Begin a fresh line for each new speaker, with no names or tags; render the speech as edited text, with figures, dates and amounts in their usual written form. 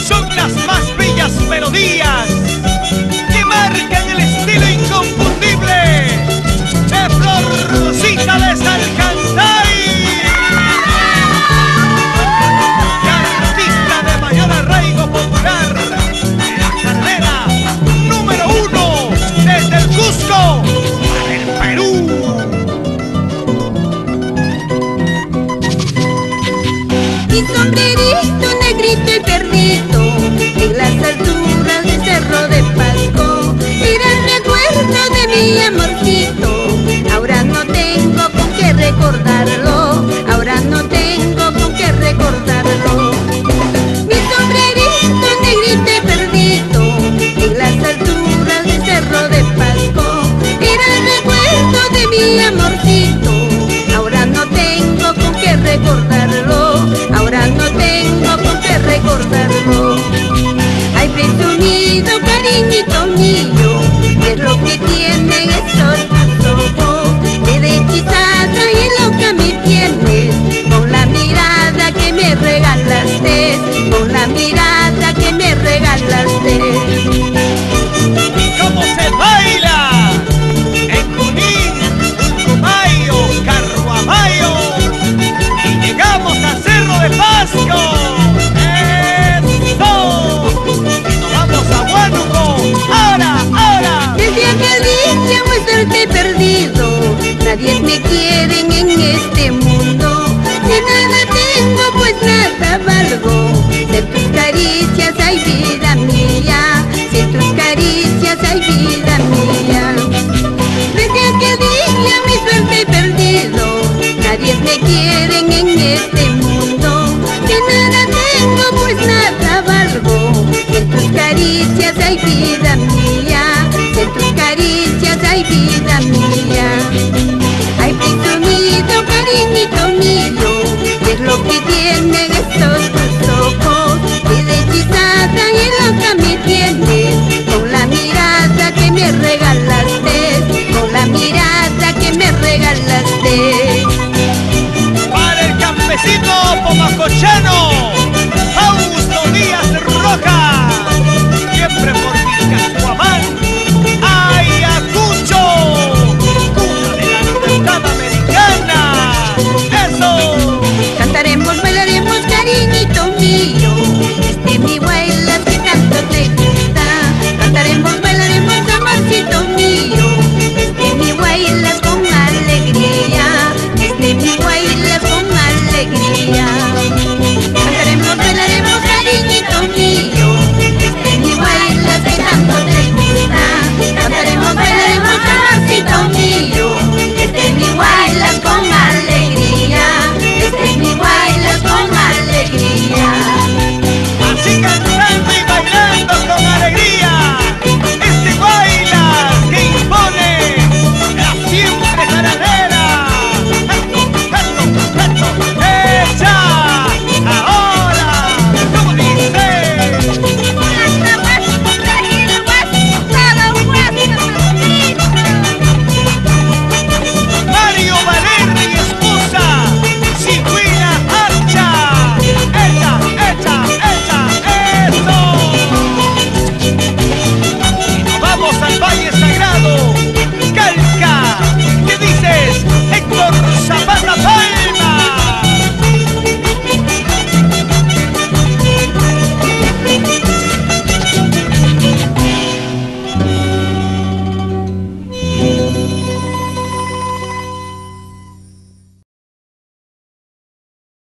Son las más bellas melodías que marcan el estilo inconfundible de Florcita de Salcantay, artista de mayor arraigo popular, la carrera número 1 desde el Cusco para el Perú.
Mi sombrerito negrito y perrito en las alturas del Cerro de Pasco era el recuerdo de mi amorcito. Ahora no tengo con qué recordarlo, ahora no tengo con qué recordarlo. Mi sombrerito negrito y perrito en las alturas del Cerro de Pasco era el recuerdo de mi amorcito. Ahora no tengo con qué recordarlo, ahora no tengo con qué recordarlo. Ay, presumido cariñito mío, ¿qué es lo que tienen estos tus ojos? De hechizada y loca me tienes, con la mirada que me regalaste, con la mirada que me regalaste.
¿Cómo se baila en Junín, Putumayo, Carhuamayo? Y llegamos a Cerro de Pasco. ¡Eso! Y nos vamos a Huánuco. ¡Ahora!
Desde aquel día muéstrate perdido, nadie me quiere en este mundo. De nada tengo, pues nada valgo. Sin tus caricias hay vida mía, sin tus caricias hay vida mía. Desde aquel día mi suerte perdido, nadie me quiere en este mundo. De nada tengo, pues nada valgo. Sin tus caricias hay vida mía, sin tus caricias hay vida mía. Ay, presumido cariñito mío, ¿qué es lo que tienen estos tus ojos? Que de hechizada y loca me tienes, con la mirada que me regalaste, con la mirada que me regalaste.
Para el campesino pomacochano, Fausto Díaz Rojas, siempre por Vilcashuamán, Ayacucho, cuna de la libertad americana. ¡Eso!